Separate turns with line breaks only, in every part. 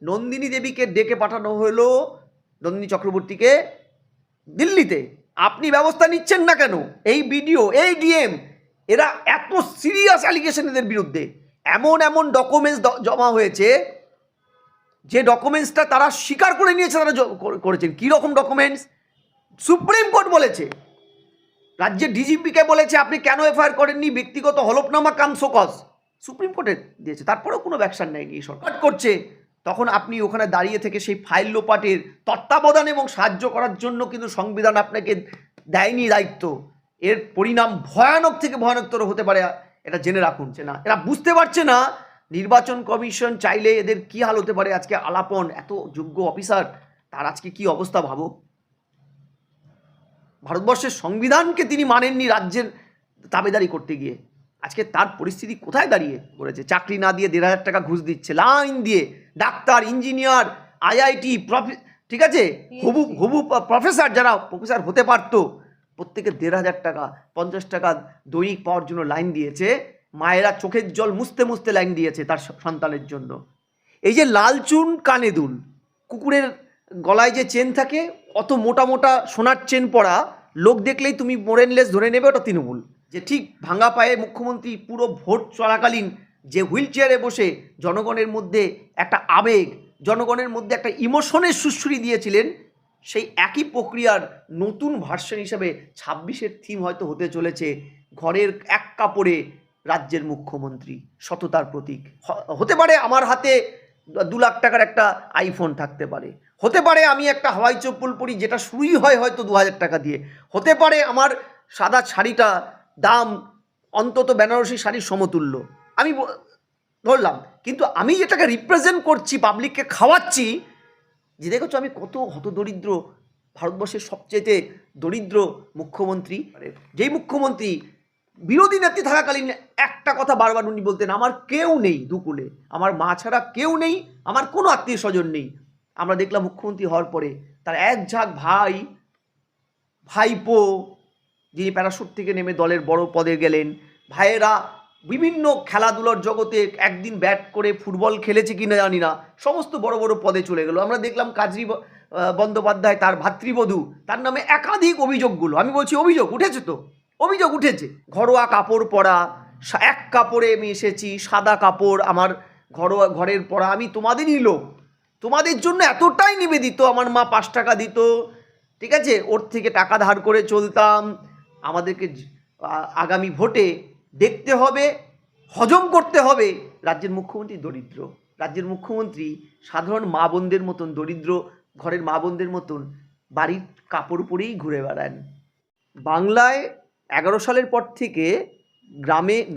নন্দিনী দেবীকে ডেকে পাঠানো হলো, নন্দিনী চক্রবর্তীকে দিল্লিতে। আপনি ব্যবস্থা নিচ্ছেন না কেন? এই বিডিও, এই ডিএম, এরা এত সিরিয়াস অ্যালিগেশন এদের বিরুদ্ধে, এমন এমন ডকুমেন্টস জমা হয়েছে যে ডকুমেন্টসটা তারা স্বীকার করে নিয়েছে তারা করেছেন। কীরকম ডকুমেন্টস? সুপ্রিম কোর্ট বলেছে, রাজ্যের ডিজিপিকে বলেছে আপনি কেন এফআইআর করেননি, ব্যক্তিগত হলফনামা কাম শোকজ সুপ্রিম কোর্টে দিয়েছে, তারপরেও কোনো অ্যাকশন নেয়নি সরকার করছে। তখন আপনি ওখানে দাঁড়িয়ে থেকে সেই ফাইল লোপাটের তত্ত্বাবধান এবং সাহায্য করার জন্য কিন্তু সংবিধান আপনাকে দেয়নি দায়িত্ব। এর পরিণাম ভয়ানক থেকে ভয়ানকতর হতে পারে, এটা জেনে রাখুন। না, এরা বুঝতে পারছে না নির্বাচন কমিশন চাইলে এদের কি হাল হতে পারে। আজকে আলাপন এত যোগ্য অফিসার, তার আজকে কি অবস্থা ভাবো। ভারতবর্ষের সংবিধানকে তিনি মানেননি রাজ্যের তাবেদারি করতে গিয়ে, আজকে তার পরিস্থিতি কোথায় দাঁড়িয়ে পড়েছে। চাকরি না দিয়ে 1,500 টাকা ঘুষ দিচ্ছে লাইন দিয়ে, ডাক্তার, ইঞ্জিনিয়ার, আইআইটি, ঠিক আছে, হবু প্রফেসর, যারা প্রফেসর হতে পারতো, প্রত্যেকে 1,500 টাকা 50 টাকা দৈনিক পাওয়ার জন্য লাইন দিয়েছে। মায়েরা চোখের জল মুছতে মুছতে লাইন দিয়েছে তার সন্তানের জন্য। এই যে লালচুন কানে দুল, কুকুরের গলায় যে চেন থাকে, অত মোটা মোটা সোনার চেন পরা লোক দেখলেই তুমি মোরেনলেস ধরে নেবে ওটা তৃণমূল। যে ঠিক ভাঙা পায়ে মুখ্যমন্ত্রী পুরো ভোট চলাকালীন যে হুইল চেয়ারে বসে জনগণের মধ্যে একটা আবেগ, জনগণের মধ্যে একটা ইমোশনের সুশ্রী দিয়েছিলেন, সেই একই প্রক্রিয়ার নতুন ভার্সন হিসেবে 26-এর থিম হয়তো হতে চলেছে ঘরের এক কাপড়ে রাজ্যের মুখ্যমন্ত্রী, সততার প্রতীক। হতে পারে আমার হাতে 2 লাখ টাকার একটা আইফোন থাকতে পারে, হতে পারে আমি একটা হাওয়াই চপ্পল পরি যেটা শুরুই হয় হয়তো 2,000 টাকা দিয়ে, হতে পারে আমার সাদা শাড়িটা দাম অন্তত বেনারসি শাড়ির সমতুল্য, আমি ধরলাম, কিন্তু আমি যেটাকে রিপ্রেজেন্ট করছি, পাবলিককে খাওয়াচ্ছি, যে দেখেছো আমি কত হতদরিদ্র, ভারতবর্ষের সবচেয়ে দরিদ্র মুখ্যমন্ত্রী, যেই মুখ্যমন্ত্রী বিরোধী নেত্রী থাকাকালীন একটা কথা বারবার উনি বলতেন, আমার কেউ নেই দুকুলে, আমার মা ছাড়া কেউ নেই, আমার কোনো আত্মীয় স্বজন নেই। আমরা দেখলাম মুখ্যমন্ত্রী হওয়ার পরে তার এক ঝাঁক ভাইপো, যিনি প্যারাশুট থেকে নেমে দলের বড় পদে গেলেন, ভাইয়েরা বিভিন্ন খেলাধুলার জগতে একদিন ব্যাট করে ফুটবল খেলেছে কিনা জানি না, সমস্ত বড় বড় পদে চলে গেল। আমরা দেখলাম কাজী বন্দ্যোপাধ্যায়, তার ভাতৃবধূ, তার নামে একাধিক অভিযোগগুলো, আমি বলছি অভিযোগ উঠেছে, তো অভিযোগ উঠেছে। ঘরোয়া কাপড় পরা, এক কাপড়ে আমি এসেছি, সাদা কাপড় আমার ঘরের পরা, আমি তোমাদেরই লোক, তোমাদের জন্য এতটাই নিবেদিত, আমার মা 5 টাকা দিত, ঠিক আছে, ওর থেকে টাকা ধার করে চলতাম, আমাদেরকে আগামী ভোটে দেখতে হবে, হজম করতে হবে। রাজ্যের মুখ্যমন্ত্রী দরিদ্র, রাজ্যের মুখ্যমন্ত্রী সাধারণ মা বোনদের মতন দরিদ্র, ঘরের মা বোনদের মতন বাড়ির কাপড় পরেই ঘুরে বেড়ান। বাংলায় 11 সালের পর থেকে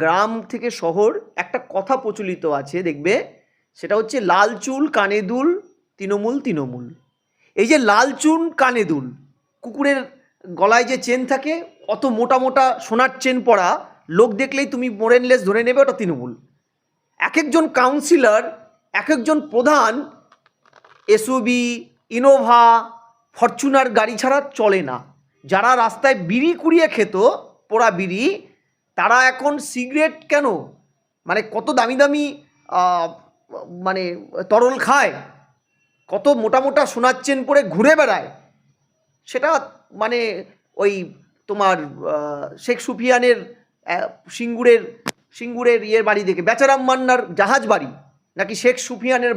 গ্রাম থেকে শহর একটা কথা প্রচলিত আছে, দেখবে, সেটা হচ্ছে লাল চুল কানে দুল তৃণমূল তৃণমূল। এই যে লাল চুল কানে দুল, কুকুরের গলায় যে চেন থাকে, অত মোটা মোটা সোনার চেন পরা লোক দেখলেই তুমি মোরেনলেস ধরে নেবে ওটা তৃণমূল। এক একজন কাউন্সিলর, এক একজন প্রধান এসইউভি, ইনোভা, ফরচুনার গাড়ি ছাড়া চলে না। যারা রাস্তায় বিড়ি কুড়িয়ে খেত, পোড়া বিড়ি, তারা এখন সিগারেট কেন, মানে কত দামি দামি মানে তরল খায়, কত মোটা মোটা সোনার চেন পরে ঘুরে বেড়ায়, সেটা মানে ওই তোমার শেখ সুফিয়ানের সিঙ্গুরের ইয়ের বাড়ি দেখে, বেচারাম মান্নার জাহাজ বাড়ি, নাকি শেখ সুফিয়ানের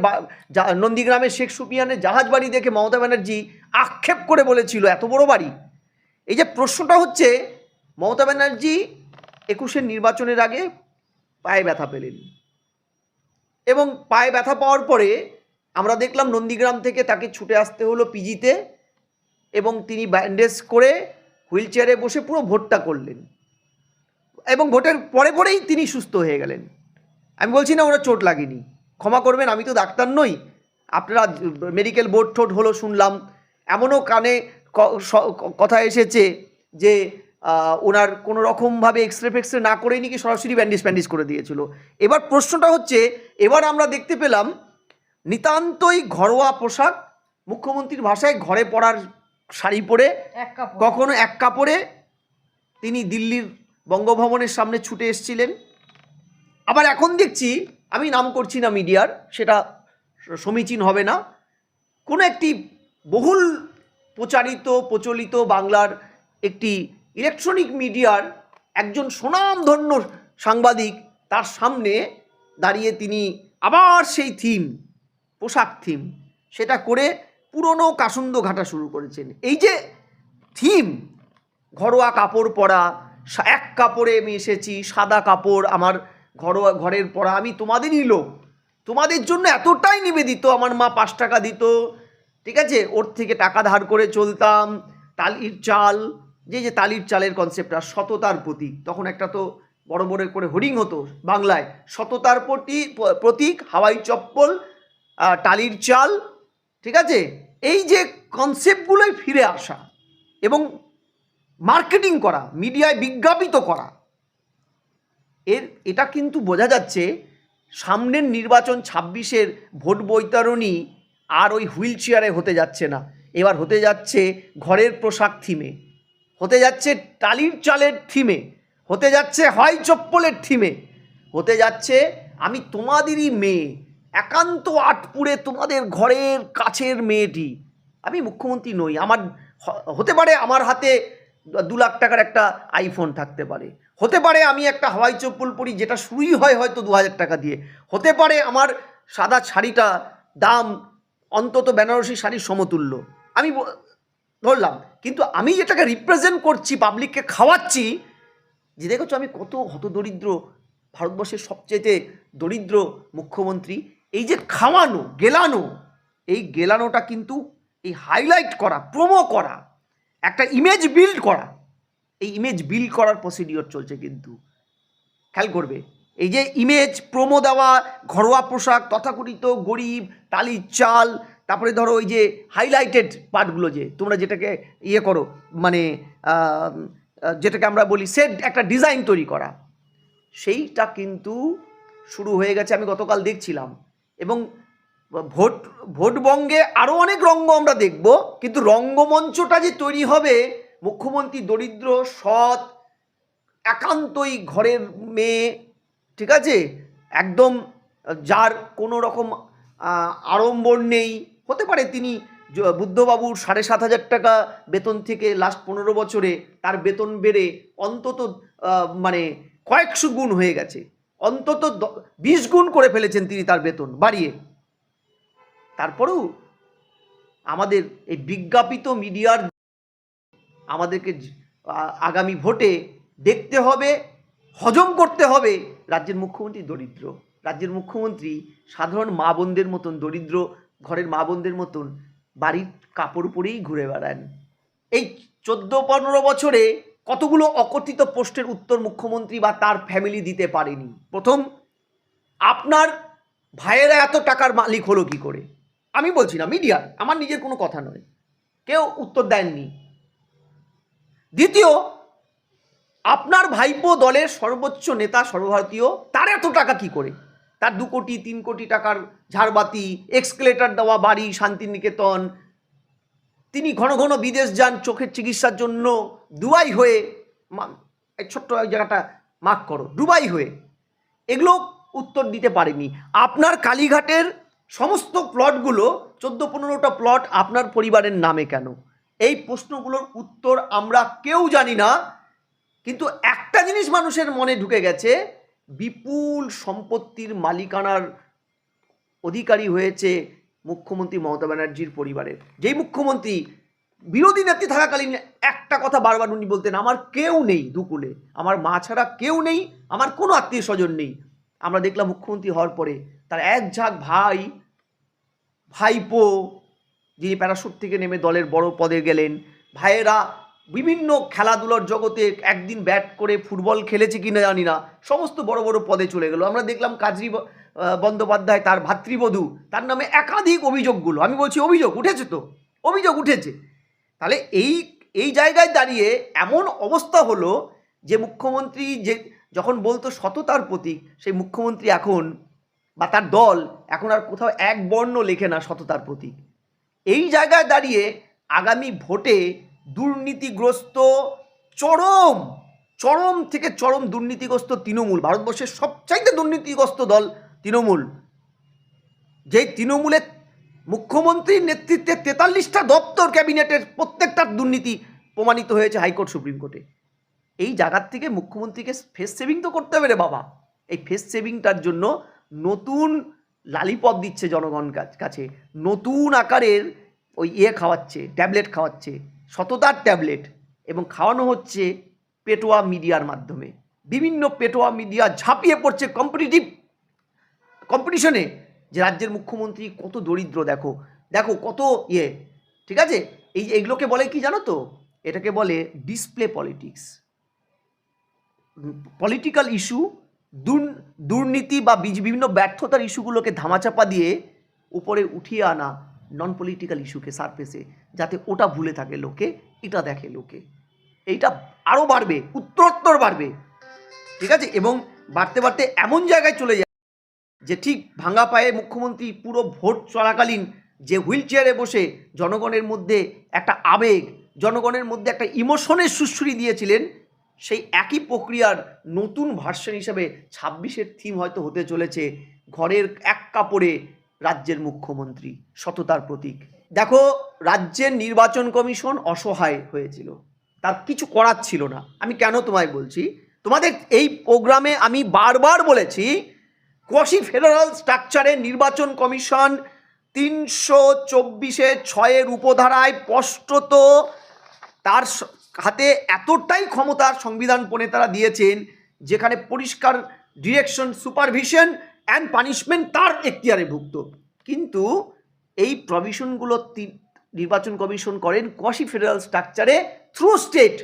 নন্দীগ্রামের শেখ সুফিয়ানের জাহাজ বাড়ি দেখে মমতা ব্যানার্জি আক্ষেপ করে বলেছিল এত বড় বাড়ি। এই যে প্রশ্নটা হচ্ছে, মমতা ব্যানার্জি 21-এর নির্বাচনের আগে পায়ে ব্যথা পেলেন, এবং পায়ে ব্যথা পাওয়ার পরে আমরা দেখলাম নন্দীগ্রাম থেকে তাকে ছুটে আসতে হলো পিজিতে, এবং তিনি ব্যান্ডেজ করে হুইল চেয়ারে বসে পুরো ভোটটা করলেন, এবং ভোটের পরেই তিনি সুস্থ হয়ে গেলেন। আমি বলছি না ওরা চোট লাগেনি, ক্ষমা করবেন, আমি তো ডাক্তার নই, আপনারা মেডিকেল বোর্ড ঠোঁট হলো শুনলাম, এমনও কানে কথা এসেছে যে ওনার কোনো রকমভাবে এক্সরে না করেই নাকি সরাসরি ব্যান্ডেজ করে দিয়েছিল। এবার প্রশ্নটা হচ্ছে, এবার আমরা দেখতে পেলাম নিতান্তই ঘরোয়া পোশাক, মুখ্যমন্ত্রীর ভাষায় ঘরে পরার শাড়ি পরে, কখনো এক কাপড়ে তিনি দিল্লির বঙ্গভবনের সামনে ছুটে এসেছিলেন। আবার এখন দেখছি, আমি নাম করছি না মিডিয়ার, সেটা সমীচীন হবে না। কোনো একটি বহুল প্রচলিত বাংলার একটি ইলেকট্রনিক মিডিয়ার একজন সুনামধন্য সাংবাদিক, তার সামনে দাঁড়িয়ে তিনি আবার সেই পোশাক থিম সেটা করে পুরনো কাসুন্দ ঘাটা শুরু করেছেন। এই যে থিম, ঘরোয়া কাপড় পরা, এক কাপড়ে আমি এসেছি, সাদা কাপড় আমার ঘরের পরা, আমি তোমাদেরই লোক, তোমাদের জন্য এতটাই নিবেদিত, আমার মা 5 টাকা দিত, ঠিক আছে, ওর থেকে টাকা ধার করে চলতাম, টালির চাল, যে টালির চালের কনসেপ্টটা সততার প্রতীক, তখন একটা তো বড় বড় করে হোর্ডিং হতো বাংলায়, সততার প্রতীক, হাওয়াই চপ্পল, টালির চাল, ঠিক আছে, এই যে কনসেপ্টগুলোই ফিরে আসা এবং মার্কেটিং করা, মিডিয়ায় বিজ্ঞাপিত করা, এটা কিন্তু বোঝা যাচ্ছে সামনের নির্বাচন 26-এর ভোট বৈতরণী আর ওই হুইল চেয়ারে হতে যাচ্ছে না, এবার হতে যাচ্ছে ঘরের পোশাক থিমে, হতে যাচ্ছে টালির চালের থিমে, হতে যাচ্ছে হাওয়াই চপ্পলের থিমে, হতে যাচ্ছে আমি তোমাদেরই মেয়ে, একান্ত আটপুরে তোমাদের ঘরের কাছের মেয়েটি, আমি মুখ্যমন্ত্রী নই, আমার হতে পারে আমার হাতে 2 লাখ টাকার একটা আইফোন থাকতে পারে, হতে পারে আমি একটা হাওয়াই চপ্পল পরি যেটা শুরুই হয় হয়তো 2000 টাকা দিয়ে, হতে পারে আমার সাদা শাড়িটা দাম অন্তত বেনারসি শাড়ির সমতুল্য, আমি ধরলাম, কিন্তু আমি যেটাকে রিপ্রেজেন্ট করছি, পাবলিককে খাওয়াচ্ছি, যে দেখেছো আমি কত হতদরিদ্র, ভারতবর্ষের সবচেয়ে দরিদ্র মুখ্যমন্ত্রী, এই যে খাওয়ানো গেলানো, এই গেলানোটা কিন্তু এই হাইলাইট করা, প্রোমো করা, একটা ইমেজ বিল্ড করা, এই ইমেজ বিল্ড করার প্রসিডিওর চলছে কিন্তু খেয়াল করবে, এই যে ইমেজ প্রোমো দেওয়া, ঘরোয়া পোশাক, তথাকথিত গরিব, টালির চাল, তারপরে ধরো ওই যে হাইলাইটেড পার্টগুলো, যে তোমরা যেটাকে ইয়ে করো, মানে যেটাকে আমরা বলি সেট, একটা ডিজাইন তৈরি করা, সেইটা কিন্তু শুরু হয়ে গেছে, আমি গতকাল দেখছিলাম। এবং ভোটবঙ্গে আরও অনেক রঙ্গ আমরা দেখব, কিন্তু রঙ্গমঞ্চটা যে তৈরি হবে, মুখ্যমন্ত্রী দরিদ্র, সৎ, একান্তই ঘরের মেয়ে, ঠিক আছে, একদম যার কোনো রকম আড়ম্বর নেই, হতে পারে তিনি বুদ্ধবাবুর 7,500 টাকা বেতন থেকে লাস্ট 15 বছরে তার বেতন বেড়ে অন্তত মানে কয়েকশো গুণ হয়ে গেছে, অন্তত 20 গুণ করে ফেলেছেন তিনি তার বেতন বাড়িয়ে। তারপরেও আমাদের এই বিজ্ঞাপিত মিডিয়ার আমাদেরকে আগামী ভোটে দেখতে হবে, হজম করতে হবে, রাজ্যের মুখ্যমন্ত্রী দরিদ্র, রাজ্যের মুখ্যমন্ত্রী সাধারণ মা বোনদের মতন, দরিদ্র ঘরের মা বোনদের মতন বাড়ির কাপড় পরেই ঘুরে বেড়ান। এই 14-15 বছরে কতগুলো অকথিত প্রশ্নের উত্তর মুখ্যমন্ত্রী বা তার ফ্যামিলি দিতে পারেনি। প্রথম, আপনার ভাইয়েরা এত টাকার মালিক হলো কি করে, আমি বলছি না, মিডিয়ার, আমার নিজের কোনো কথা নয়, কেউ উত্তর দেননি। দ্বিতীয়, আপনার ভাইপো দলের সর্বোচ্চ নেতা, সর্বভারতীয়, তার এত টাকা কি করে, তার 2 কোটি 3 কোটি টাকার ঝাড়বাতি, এক্সকেলেটর দেওয়া বাড়ি, শান্তিনিকেতন, তিনি ঘন ঘন বিদেশ যান চোখের চিকিৎসার জন্য, দুবাই হয়ে, এই ছোট্ট জায়গাটা মার্ক করো, দুবাই হয়ে, এগুলো উত্তর দিতে পারেনি। আপনার কালীঘাটের সমস্ত প্লটগুলো, 14-15টা প্লট আপনার পরিবারের নামে কেন, এই প্রশ্নগুলোর উত্তর আমরা কেউ জানি না। কিন্তু একটা জিনিস মানুষের মনে ঢুকে গেছে, বিপুল সম্পত্তির মালিকানার অধিকারী হয়েছে মুখ্যমন্ত্রী মমতা ব্যানার্জির পরিবারের। যেই মুখ্যমন্ত্রী বিরোধী নেত্রী থাকাকালীন একটা কথা বারবার উনি বলতেন, আমার কেউ নেই দুকুলে, আমার মা ছাড়া কেউ নেই, আমার কোনো আত্মীয় স্বজন নেই। আমরা দেখলাম মুখ্যমন্ত্রী হওয়ার পরে তার এক ঝাঁক ভাইপো, যিনি প্যারাশুট থেকে নেমে দলের বড় পদে গেলেন, ভাইয়েরা বিভিন্ন খেলাধুলার জগতে একদিন ব্যাট করে ফুটবল খেলেছে কিনা জানি না, সমস্ত বড় বড় পদে চলে গেল। আমরা দেখলাম কাজরি বন্দ্যোপাধ্যায়, তার ভাতৃবধূ, তার নামে একাধিক অভিযোগগুলো, আমি বলছি অভিযোগ উঠেছে, তো অভিযোগ উঠেছে। তাহলে এই জায়গায় দাঁড়িয়ে এমন অবস্থা হলো যে মুখ্যমন্ত্রী যে যখন বলতো সততার প্রতীক, সেই মুখ্যমন্ত্রী এখন বা তার দল এখন আর কোথাও এক বর্ণ লেখে না সততার প্রতীক। এই জায়গায় দাঁড়িয়ে আগামী ভোটে দুর্নীতিগ্রস্ত, চরম থেকে চরম দুর্নীতিগ্রস্ত তৃণমূল, ভারতবর্ষের সবচাইতে দুর্নীতিগ্রস্ত দল তৃণমূল, যে তৃণমূলের মুখ্যমন্ত্রীর নেতৃত্বে 43টা দপ্তর ক্যাবিনেটের প্রত্যেকটার দুর্নীতি প্রমাণিত হয়েছে হাইকোর্ট সুপ্রিম কোর্টে। এই জায়গার থেকে মুখ্যমন্ত্রীকে ফেস সেভিং তো করতে হবে রে বাবা। এই ফেস সেভিংটার জন্য নতুন লালিপপ দিচ্ছে জনগণ কাছে, নতুন আকারের ওই খাওয়াচ্ছে, ট্যাবলেট খাওয়াচ্ছে, সততার ট্যাবলেট, এবং খাওয়ানো হচ্ছে পেটোয়া মিডিয়ার মাধ্যমে। বিভিন্ন পেটোয়া মিডিয়া ঝাঁপিয়ে পড়ছে কম্পিটিশনে, যে রাজ্যের মুখ্যমন্ত্রী কত দরিদ্র, দেখো দেখো কত ঠিক আছে। এইগুলোকে বলে কি জানো তো, এটাকে বলে ডিসপ্লে পলিটিক্স। পলিটিক্যাল ইস্যু, দুর্নীতি বা বিভিন্ন ব্যর্থতার ইস্যুগুলোকে ধামাচাপা দিয়ে উপরে উঠিয়ে আনা নন পলিটিক্যাল ইস্যুকে সারফেসে, যাতে ওটা ভুলে থাকে লোকে, এটা দেখে লোকে। এইটা আরও বাড়বে, উত্তরোত্তর বাড়বে, ঠিক আছে। এবং বাড়তে বাড়তে এমন জায়গায় চলে যায় যে ঠিক ভাঙা পায়ে মুখ্যমন্ত্রী পুরো ভোট চলাকালীন যে হুইল চেয়ারে বসে জনগণের মধ্যে একটা আবেগ, জনগণের মধ্যে একটা ইমোশনের সুশ্রী দিয়েছিলেন, সেই একই প্রক্রিয়ার নতুন ভার্সন হিসেবে 26-এর থিম হয়তো হতে চলেছে ঘরের এক কাপড়ে রাজ্যের মুখ্যমন্ত্রী, সততার প্রতীক। দেখো, রাজ্যের নির্বাচন কমিশন অসহায় হয়েছিল, তার কিছু করার ছিল না। আমি কেন তোমায় বলছি, তোমাদের এই প্রোগ্রামে আমি বারবার বলেছি, কোয়াসি ফেডারাল স্ট্রাকচারে নির্বাচন কমিশন 324(6) উপধারায় স্পষ্টত তার হাতে এতটাই ক্ষমতার সংবিধান প্রণেতারা দিয়েছেন, যেখানে পরিষ্কার ডিরেকশন, সুপারভিশন অ্যান্ড পানিশমেন্ট তার এখতিয়ারে ভুক্ত। কিন্তু এই প্রভিশনগুলো নির্বাচন কমিশন করেন কোয়াসি ফেডারাল স্ট্রাকচারে থ্রু স্টেট,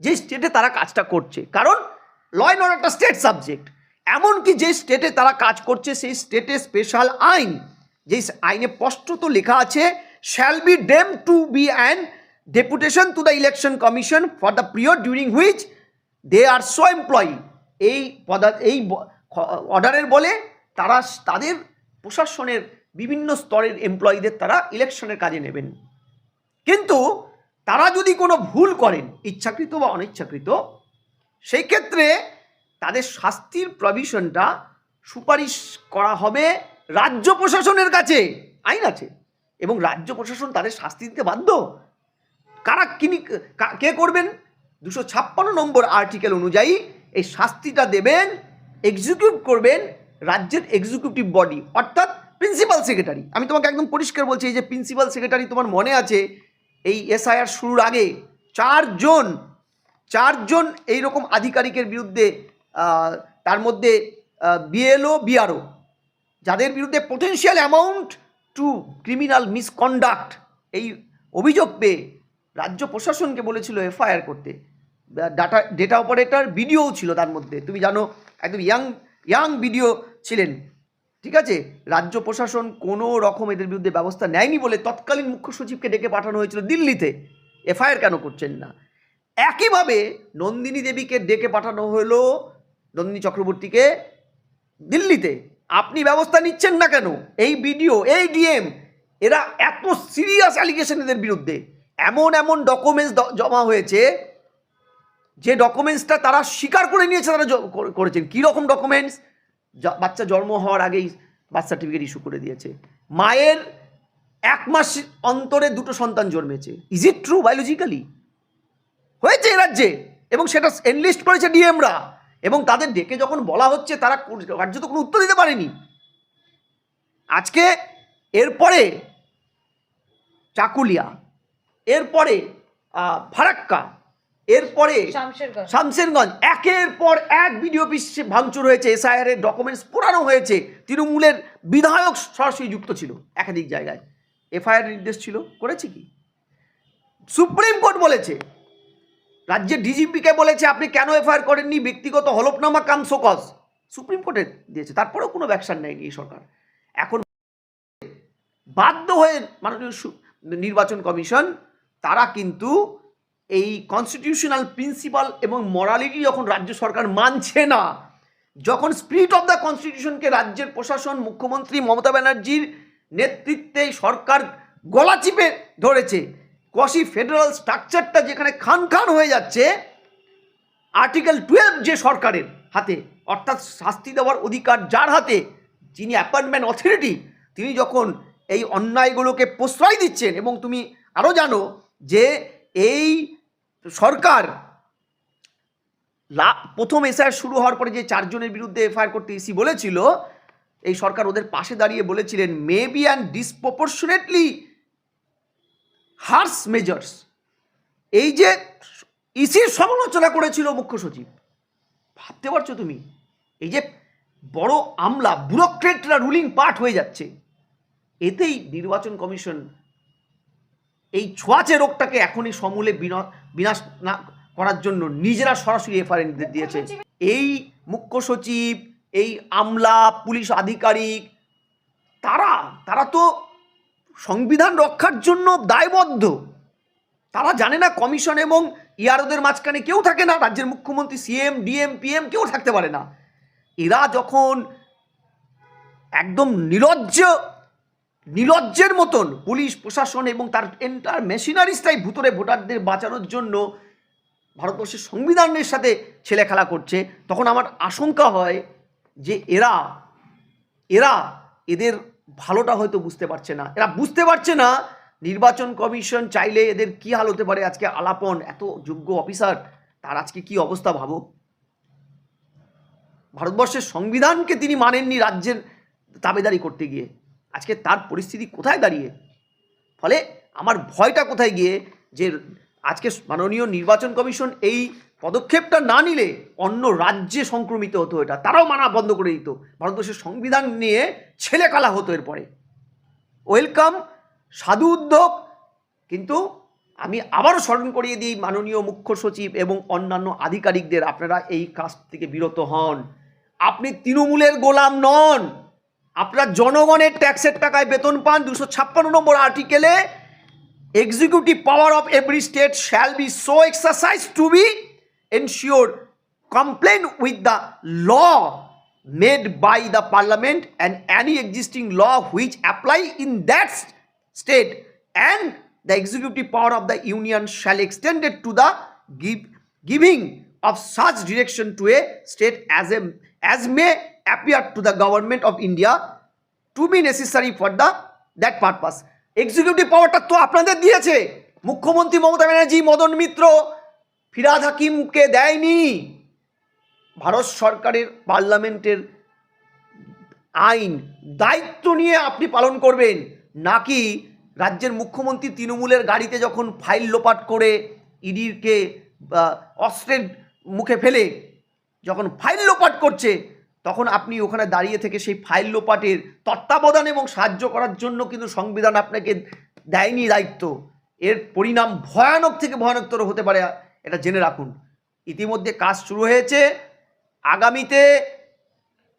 যে স্টেটে তারা কাজটা করছে। কারণ ল অ্যান্ড অর্ডার একটা স্টেট সাবজেক্ট। এমনকি যে স্টেটে তারা কাজ করছে সেই স্টেটে স্পেশাল আইন, যে আইনে স্পষ্টত লেখা আছে, shall be deemed to be an deputation to the election commission for the period during which they are so employee. এই অর্ডারের বলে তারা তাদের প্রশাসনের বিভিন্ন স্তরের এমপ্লয়িদের তারা ইলেকশনের কাজে নেবেন। কিন্তু তারা যদি কোনো ভুল করেন, ইচ্ছাকৃত বা অনিচ্ছাকৃত, সেই ক্ষেত্রে তাদের শাস্তির প্রভিশনটা সুপারিশ করা হবে রাজ্য প্রশাসনের কাছে। আইন আছে এবং রাজ্য প্রশাসন তাদের শাস্তি দিতে বাধ্য। কারা কে করবেন? 256 নম্বর আর্টিকেল অনুযায়ী এই শাস্তিটা দেবেন, এক্সিকিউট করবেন রাজ্যের এক্সিকিউটিভ বডি, অর্থাৎ প্রিন্সিপাল সেক্রেটারি। আমি তোমাকে একদম পরিষ্কার বলছি, এই যে প্রিন্সিপাল সেক্রেটারি, তোমার মনে আছে এই এসআইআর শুরুর আগে চারজন এইরকম আধিকারিকের বিরুদ্ধে, তার মধ্যে বিএলও, বিআরও, যাদের বিরুদ্ধে potential amount two criminal misconduct এই অভিযোগ পেয়ে রাজ্য প্রশাসনকে বলেছিল এফআইআর করতে। ডেটা অপারেটর বিডিও ছিল তার মধ্যে, তুমি জানো, একদম ইয়াং বিডিও ছিলেন, ঠিক আছে। রাজ্য প্রশাসন কোনো রকম এদের বিরুদ্ধে ব্যবস্থা নেয়নি বলে তৎকালীন মুখ্য সচিবকে ডেকে পাঠানো হয়েছিল দিল্লিতে, এফআইআর কেন করছেন না। একইভাবে নন্দিনী দেবীকে ডেকে পাঠানো হলো, নন্দিনী চক্রবর্তীকে, দিল্লিতে। আপনি ব্যবস্থা নিচ্ছেন না কেন? এই বিডিও, এই ডিএম, এরা এত সিরিয়াস অ্যালিগেশন এদের বিরুদ্ধে, এমন ডকুমেন্টস জমা হয়েছে, যে ডকুমেন্টসটা তারা স্বীকার করে নিয়েছে তারা করেছেন। কীরকম ডকুমেন্টস? বাচ্চা জন্ম হওয়ার আগেই বার্থ সার্টিফিকেট ইস্যু করে দিয়েছে, মায়ের 1 মাস অন্তরে 2টো সন্তান জন্মেছে। Is it true? বায়োলজিক্যালি হয়েছে এ রাজ্যে, এবং সেটা এনলিস্ট করেছে ডিএমরা, এবং তাদের ডেকে যখন বলা হচ্ছে তারা কার্যত কোনো উত্তর দিতে পারেনি। আজকে এরপরে চাকুলিয়া, এরপরে ফারাক্কা, এরপরে শামশেরগঞ্জ, একের পর এক ভিডিও অফিস ভাঙচুর হয়েছে, এসআইআর এর ডকুমেন্টস পোড়ানো হয়েছে। তৃণমূলের বিধায়ক সরাসরি যুক্ত ছিল একাধিক জায়গায়, এফআইআর নির্দেশ ছিল, করেছে কি? সুপ্রিম কোর্ট বলেছে, রাজ্যের ডিজিপিকে বলেছে আপনি কেন এফআইআর করেননি, ব্যক্তিগত হলফনামা কাম শোকজ সুপ্রিম কোর্টে দিয়েছে, তারপরেও কোনো অ্যাকশন নেয়নি এই সরকার। এখন বাধ্য হয়ে মাননীয় নির্বাচন কমিশন, তারা কিন্তু এই কনস্টিটিউশনাল প্রিন্সিপাল এবং মরালিটি যখন রাজ্য সরকার মানছে না, যখন স্পিরিট অফ দ্য কনস্টিটিউশনকে রাজ্যের প্রশাসন, মুখ্যমন্ত্রী মমতা ব্যানার্জির নেতৃত্বে সরকার গলা চিপে ধরেছে, কোয়াসি ফেডারাল স্ট্রাকচারটা যেখানে খান হয়ে যাচ্ছে, আর্টিকেল 12 যে সরকারের হাতে, অর্থাৎ শাস্তি দেওয়ার অধিকার যার হাতে, যিনি অ্যাপয়েন্টমেন্ট অথরিটি, তিনি যখন এই অন্যায়গুলোকে প্রশ্রয় দিচ্ছেন, এবং তুমি আরও জানো যে এই সরকার প্রথম এসআইআর শুরু হওয়ার পরে যে 4 জনের বিরুদ্ধে এফআইআর করতে ইসি বলেছিল, এই সরকার ওদের পাশে দাঁড়িয়ে বলেছিলেন maybe and disproportionately harsh measures. এই যে ইসির সমালোচনা করেছিল মুখ্য সচিব, ভাবতে পারছো তুমি? এই যে বড় আমলা ব্যুরোক্রেটরা রুলিং পার্ট হয়ে যাচ্ছে, এতেই নির্বাচন কমিশন এই ছোঁয়াচে রোগটাকে এখনই সমূলে বিনাশ না করার জন্য নিজেরা সরাসরি এফআইআর নির্দেশ দিয়েছে। এই মুখ্য সচিব, এই আমলা, পুলিশ আধিকারিক, তারা তো সংবিধান রক্ষার জন্য দায়বদ্ধ। তারা জানে না কমিশন এবং ইয়ারোদের মাঝখানে কেউ থাকে না, রাজ্যের মুখ্যমন্ত্রী, সিএম, ডিএম, পিএম কেউ থাকতে পারে না। এরা যখন একদম নির্লজ্জের মতন পুলিশ প্রশাসন এবং তার এন্টার মেশিনারিজটাই ভুতরে ভোটারদের বাঁচানোর জন্য ভারতবর্ষের সংবিধানের সাথে ছেলে খেলা করছে, তখন আমার আশঙ্কা হয় যে এদের ভালোটা হয়তো বুঝতে পারছে না। এরা বুঝতে পারছে না নির্বাচন কমিশন চাইলে এদের কি হাল হতে পারে। আজকে আলাপন এত যোগ্য অফিসার, তার আজকে কি অবস্থা ভাবো। ভারতবর্ষের সংবিধানকে তিনি মানেননি রাজ্যের দাবেদারি করতে গিয়ে, আজকে তার পরিস্থিতি কোথায় দাঁড়িয়ে। ফলে আমার ভয়টা কোথায় গিয়ে, যে আজকে মাননীয় নির্বাচন কমিশন এই পদক্ষেপটা না নিলে অন্য রাজ্যে সংক্রমিত হতো, এটা তারাও মানা বন্ধ করে দিত, ভারতবর্ষের সংবিধান নিয়ে ছেলেখেলা হতো। এরপরে ওয়েলকাম, সাধু উদ্যোগ, কিন্তু আমি আবারও স্মরণ করিয়ে দিই মাননীয় মুখ্য সচিব এবং অন্যান্য আধিকারিকদের, আপনারা এই কাজ থেকে বিরত হন। আপনি তৃণমূলের গোলাম নন, আপনারা জনগণের ট্যাক্সের টাকায় বেতন পান। 256 নম্বর আর্টিকেলে executive power of every state shall be so exercised to be ensured compliant with the law made by the parliament and any existing law which apply in that state, and the executive power of the union shall extend it to the giving of such direction to a state as may appear to the government of India to be necessary for that purpose. Executive পাওয়ারটা তো আপনাদের দিয়েছে মুখ্যমন্ত্রী মমতা ব্যানার্জি, মদন মিত্র, ফিরহাদ হাকিমকে দেয়নি। ভারত সরকারের পার্লামেন্টের আইন দায়িত্ব নিয়ে আপনি পালন করবেন, নাকি রাজ্যের মুখ্যমন্ত্রী তৃণমূলের গাড়িতে যখন ফাইল লোপাট করে ইডিকে অস্ত্রের মুখে ফেলে যখন ফাইল লোপাট করছে, তখন আপনি ওখানে দাঁড়িয়ে থেকে সেই ফাইল লোপাটের তত্ত্বাবধান এবং সাহায্য করার জন্য কিন্তু সংবিধান আপনাকে দেয়নি দায়িত্ব। এর পরিণাম ভয়ানক থেকে ভয়ানকতর হতে পারে, এটা জেনে রাখুন। ইতিমধ্যে কাজ শুরু হয়েছে, আগামীতে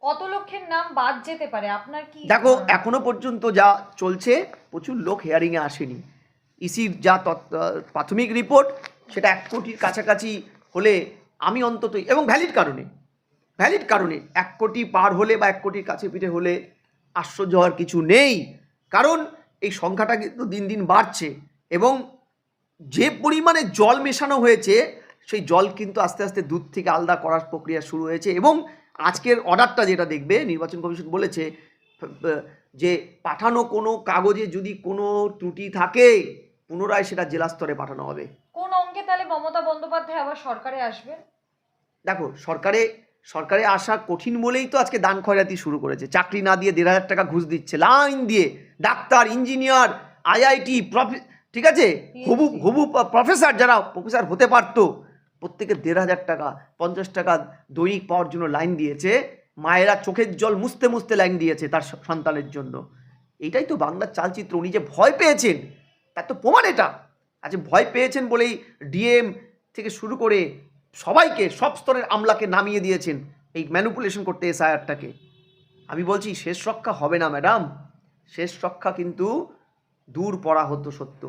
কত লক্ষের নাম বাদ যেতে পারে আপনার কি?
দেখো, এখনো পর্যন্ত যা চলছে প্রচুর লোক হিয়ারিংয়ে আসেনি। ইসির যা প্রাথমিক রিপোর্ট সেটা 1 কোটির কাছাকাছি হলে আমি অন্তত, এবং ভ্যালিড কারণে 1 কোটি পার হলে বা 1 কোটির কাছে পিঠে হলে আশ্চর্য হওয়ার কিছু নেই, কারণ এই সংখ্যাটা কিন্তু দিন দিন বাড়ছে এবং যে পরিমাণে জল মেশানো হয়েছে সেই জল কিন্তু আস্তে আস্তে দুধ থেকে আলাদা করার প্রক্রিয়া শুরু হয়েছে। এবং আজকের অর্ডারটা যেটা দেখবে, নির্বাচন কমিশন বলেছে যে পাঠানো কোনো কাগজে যদি কোনো ত্রুটি থাকে পুনরায় সেটা জেলা স্তরে পাঠানো হবে।
কোন অঙ্কে তাহলে মমতা বন্দ্যোপাধ্যায় আবার সরকারে আসবেন?
দেখো, সরকারে আসা কঠিন বলেই তো আজকে দান খয়রাতি শুরু করেছে। চাকরি না দিয়ে 1,500 টাকা ঘুষ দিচ্ছে লাইন দিয়ে, ডাক্তার, ইঞ্জিনিয়ার, আইআইটি, ঠিক আছে, হবু প্রফেসর, যারা প্রফেসর হতে পারতো, প্রত্যেকে 1,500 টাকা, 50 টাকা দৈনিক পাওয়ার জন্য লাইন দিয়েছে। মায়েরা চোখের জল মুছতে মুছতে লাইন দিয়েছে তার সন্তানের জন্য। এইটাই তো বাংলার চালচিত্র। উনি যে ভয় পেয়েছেন তার তো প্রমাণ এটা। আচ্ছা, ভয় পেয়েছেন বলেই ডিএম থেকে শুরু করে সবাইকে, সব স্তরের আমলাকে নামিয়ে দিয়েছেন এই ম্যানিপুলেশন করতে এসআইআরটাকে। আমি বলছি শেষ রক্ষা হবে না ম্যাডাম, শেষ রক্ষা কিন্তু দূর পড়া হতো সত্য।